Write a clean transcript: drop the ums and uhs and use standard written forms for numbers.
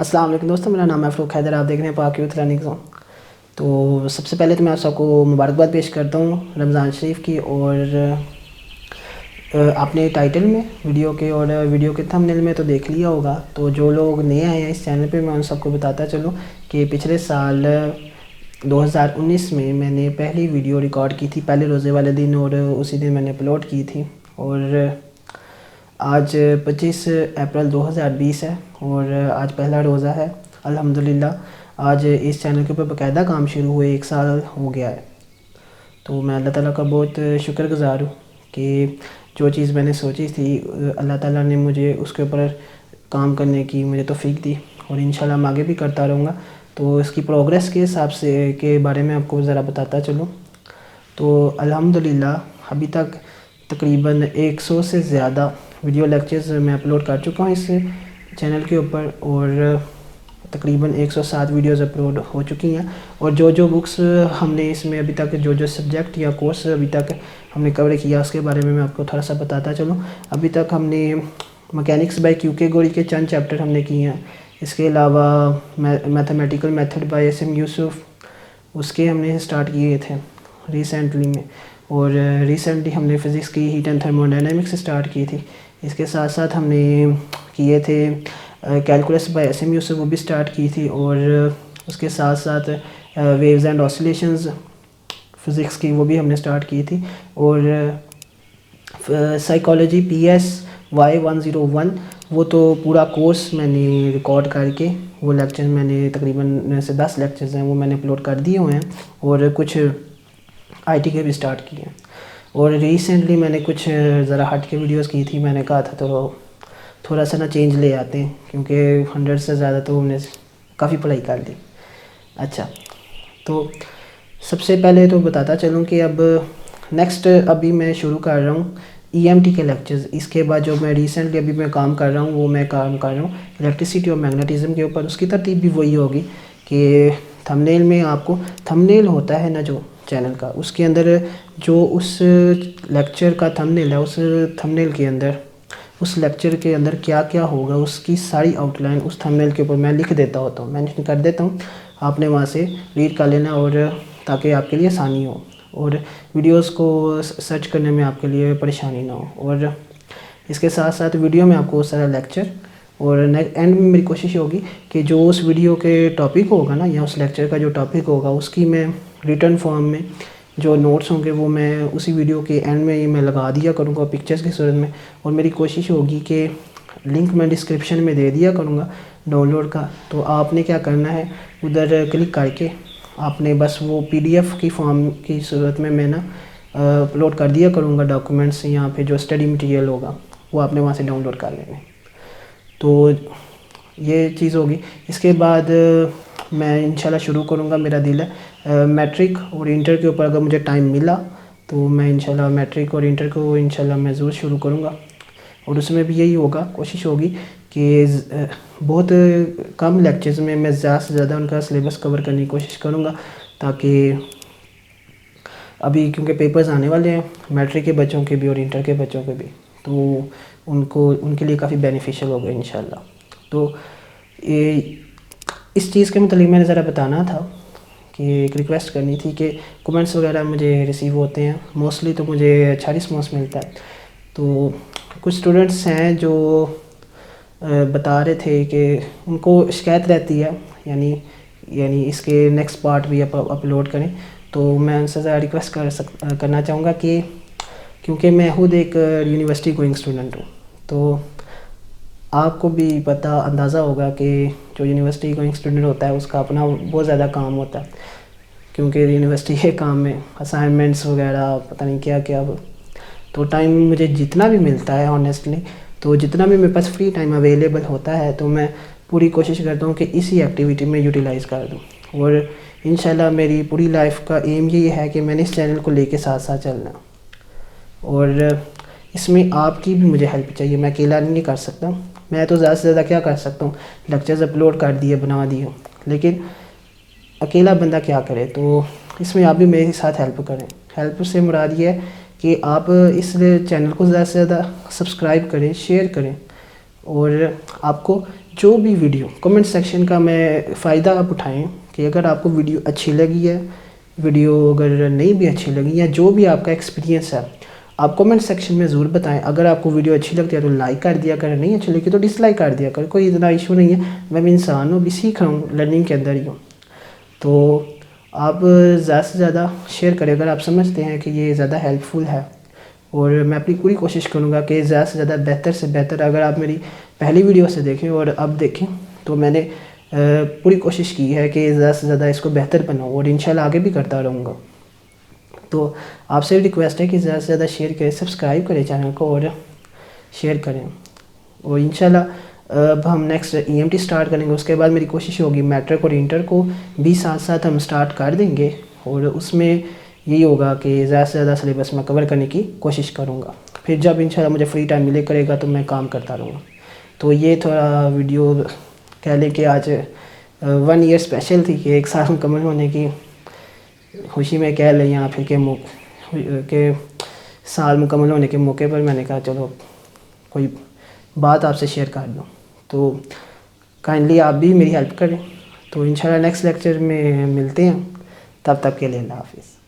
السلام علیکم دوستوں، میرا نام ہے فروخ حیدر، آپ دیکھ رہے ہیں پاک یوتھ لرننگ زون۔ تو سب سے پہلے تو میں آپ سب کو مبارکباد پیش کرتا ہوں رمضان شریف کی، اور آپ نے ٹائٹل میں ویڈیو کے تھمبنیل میں تو دیکھ لیا ہوگا۔ تو جو لوگ نئے آئے ہیں اس چینل پہ، میں ان سب کو بتاتا چلوں کہ پچھلے سال 2019 میں میں نے پہلی ویڈیو ریکارڈ کی تھی پہلے روزے والے دن، اور اسی دن میں نے اپلوڈ کی تھی، اور آج 25 اپریل 2020 ہے اور آج پہلا روزہ ہے الحمدللہ۔ آج اس چینل کے اوپر باقاعدہ کام شروع ہوئے 1 سال ہو گیا ہے، تو میں اللہ تعالیٰ کا بہت شکر گزار ہوں کہ جو چیز میں نے سوچی تھی اللہ تعالیٰ نے مجھے اس کے اوپر کام کرنے کی مجھے توفیق دی، اور انشاءاللہ میں آگے بھی کرتا رہوں گا۔ تو اس کی پروگریس کے حساب سے کے بارے میں آپ کو ذرا بتاتا چلوں تو الحمدللہ ابھی تک تقریباً 100 سے زیادہ ویڈیو لیکچرز میں اپلوڈ کر چکا ہوں اس چینل کے اوپر، اور تقریباً 107 ویڈیوز اپلوڈ ہو چکی ہیں۔ اور جو بکس ہم نے اس میں ابھی تک جو سبجیکٹ یا کورس ابھی تک ہم نے کور کیا اس کے بارے میں آپ کو تھوڑا سا بتاتا چلوں۔ ابھی تک ہم نے مکینکس بائی کیو کے گوری کے چند چیپٹر ہم نے کیے ہیں، اس کے علاوہ mathematical method by S M Yusuf اس کے ہم نے سٹارٹ کیے تھے ریسنٹلی میں، اور ریسنٹلی ہم نے فزکس کی heat and thermodynamics start کی تھی۔ اس کے ساتھ ساتھ ہم نے کیے تھے کیلکولس بائی ایس ایم یوسف، وہ بھی سٹارٹ کی تھی، اور اس کے ساتھ ساتھ ویوز اینڈ آسیلیشنز فزکس کی وہ بھی ہم نے سٹارٹ کی تھی، اور سائیکالوجی پی ایس وائی 101 وہ تو پورا کورس میں نے ریکارڈ کر کے وہ لیکچر میں نے تقریباً سے 10 لیکچرز ہیں وہ میں نے اپلوڈ کر دیے ہوئے ہیں، اور کچھ آئی ٹی کے بھی سٹارٹ کیے ہیں۔ اور ریسنٹلی میں نے کچھ ذرا ہٹ کے ویڈیوز کی تھی، میں نے کہا تھا تو تھوڑا سا نا چینج لے آتے ہیں، کیونکہ 100 سے زیادہ تو ہم نے کافی پڑھائی کر لی۔ اچھا، تو سب سے پہلے تو بتاتا چلوں کہ اب نیکسٹ ابھی میں شروع کر رہا ہوں ای ایم ٹی کے لیکچرز۔ اس کے بعد جو میں ریسنٹلی ابھی میں کام کر رہا ہوں وہ میں کام کر رہا ہوں الیکٹریسٹی اور میگنیٹزم کے اوپر۔ اس کی ترتیب بھی وہی ہوگی کہ تھمبنیل میں آپ کو تھمبنیل ہوتا ہے نا جو چینل کا، اس کے اندر جو اس لیکچر کا تھمبنیل ہے، اس تھمبنیل کے اندر اس لیکچر کے اندر کیا کیا ہوگا اس کی ساری آؤٹ لائن اس تھمبنیل کے اوپر میں لکھ دیتا ہوتا ہوں، مینشن کر دیتا ہوں۔ آپ نے وہاں سے ریڈ کر لینا، اور تاکہ آپ کے لیے آسانی ہو اور ویڈیوز کو سرچ کرنے میں آپ کے لیے پریشانی نہ ہو۔ اور اس کے ساتھ ساتھ ویڈیو میں آپ کو سارا لیکچر، اور اینڈ میں میری کوشش ہوگی کہ جو اس ویڈیو کے ٹاپک ہوگا نا، یا اس لیکچر کا جو ٹاپک ہوگا اس کی میں ریٹن فارم میں جو نوٹس ہوں گے وہ میں اسی ویڈیو کے اینڈ میں لگا دیا کروں گا پکچرز کی صورت میں، اور میری کوشش ہوگی کہ لنک میں ڈسکرپشن میں دے دیا کروں گا ڈاؤن لوڈ کا۔ تو آپ نے کیا کرنا ہے، ادھر کلک کر کے آپ نے بس وہ پی ڈی ایف کی فارم کی صورت میں نا اپلوڈ کر دیا کروں گا ڈاکومنٹس، یہاں پہ جو اسٹڈی مٹیریل ہوگا وہ آپ نے وہاں سے ڈاؤن لوڈ کر لینا ہے۔ تو یہ چیز ہوگی۔ اس کے بعد میں انشاءاللہ شروع کروں گا، میرا دل ہے میٹرک اور انٹر کے اوپر اگر مجھے ٹائم ملا تو میں انشاءاللہ میٹرک اور انٹر کو انشاءاللہ میں ضرور شروع کروں گا، اور اس میں بھی یہی ہوگا، کوشش ہوگی کہ بہت کم لیکچرز میں زیادہ سے زیادہ ان کا سلیبس کور کرنے کی کوشش کروں گا، تاکہ ابھی کیونکہ پیپرز آنے والے ہیں میٹرک کے بچوں کے بھی اور انٹر کے بچوں کے بھی، تو ان کے لیے کافی بینیفیشل ہوگا انشاءاللہ۔ تو اس چیز کے متعلق میں نے ذرا بتانا تھا کہ ایک ریکویسٹ کرنی تھی کہ کومنٹس وغیرہ مجھے ریسیو ہوتے ہیں، موسٹلی تو مجھے اچھا رسپانس ملتا ہے۔ تو کچھ اسٹوڈنٹس ہیں جو بتا رہے تھے کہ ان کو شکایت رہتی ہے، یعنی اس کے نیکسٹ پارٹ بھی اپلوڈ کریں، تو میں ان سے ذرا ریکویسٹ کرنا چاہوں گا کہ کیونکہ میں خود ایک یونیورسٹی گوئنگ اسٹوڈنٹ ہوں، تو آپ کو بھی پتہ اندازہ ہوگا کہ جو یونیورسٹی گوئنگ اسٹوڈنٹ ہوتا ہے اس کا اپنا بہت زیادہ کام ہوتا ہے، کیونکہ یونیورسٹی کے کام میں اسائنمنٹس وغیرہ پتہ نہیں کیا کیا، تو ٹائم مجھے جتنا بھی ملتا ہے آنیسٹلی، تو جتنا بھی میرے پاس فری ٹائم اویلیبل ہوتا ہے تو میں پوری کوشش کرتا ہوں کہ اسی ایکٹیویٹی میں یوٹیلائز کر دوں، اور انشاءاللہ میری پوری لائف کا ایم یہی ہے کہ میں نے اس چینل کو لے کے ساتھ ساتھ چلنا، اور اس میں آپ کی بھی مجھے ہیلپ چاہیے، میں اکیلا نہیں کر سکتا۔ میں تو زیادہ سے زیادہ کیا کر سکتا ہوں، لیکچرز اپلوڈ کر دیے، بنا دیے، لیکن اکیلا بندہ کیا کرے، تو اس میں آپ بھی میرے ساتھ ہیلپ کریں۔ ہیلپ سے مراد یہ ہے کہ آپ اس چینل کو زیادہ سے زیادہ سبسکرائب کریں، شیئر کریں، اور آپ کو جو بھی ویڈیو کمنٹ سیکشن کا میں فائدہ آپ اٹھائیں کہ اگر آپ کو ویڈیو اچھی لگی ہے، ویڈیو اگر نہیں بھی اچھی لگی یا جو بھی آپ کا ایکسپیرینس ہے آپ کمنٹ سیکشن میں ضرور بتائیں. اگر آپ کو ویڈیو اچھی لگتی ہے تو لائک کر دیا کریں، نہیں اچھی لگی تو ڈس لائک کر دیا کریں، کوئی اتنا ایشو نہیں ہے. میں بھی انسان ہوں، بھی سیکھ رہا ہوں، لرننگ کے اندر ہی ہوں. تو آپ زیادہ سے زیادہ شیئر کریں اگر آپ سمجھتے ہیں کہ یہ زیادہ ہیلپ فل ہے. اور میں اپنی پوری کوشش کروں گا کہ زیادہ سے زیادہ بہتر سے بہتر، اگر آپ میری پہلی ویڈیو سے دیکھیں اور اب دیکھیں تو میں نے پوری کوشش کی ہے کہ زیادہ سے زیادہ اس کو بہتر بناؤں، اور انشاءاللہ آگے بھی کرتا رہوں گا. تو آپ سے ریکویسٹ ہے کہ زیادہ سے زیادہ شیئر کریں، سبسکرائب کریں چینل کو اور شیئر کریں. اور انشاءاللہ اب ہم نیکسٹ EMT سٹارٹ کریں گے. اس کے بعد میری کوشش ہوگی میٹرک اور انٹر کو بھی ساتھ ساتھ ہم سٹارٹ کر دیں گے، اور اس میں یہی ہوگا کہ زیادہ سے زیادہ سلیبس میں کور کرنے کی کوشش کروں گا. پھر جب انشاءاللہ مجھے فری ٹائم ملے کرے گا تو میں کام کرتا رہوں گا. تو یہ تھوڑا ویڈیو کہہ لیں کہ آج 1 ایئر اسپیشل تھی، کہ 1 سال مکمل ہونے کی خوشی میں کہہ لیں، یا پھر کہ سال مکمل ہونے کے موقع پر میں نے کہا چلو کوئی بات آپ سے شیئر کر دوں. تو کائنڈلی آپ بھی میری ہیلپ کریں. تو انشاءاللہ نیکسٹ لیکچر میں ملتے ہیں، تب تک کے لیے اللہ حافظ.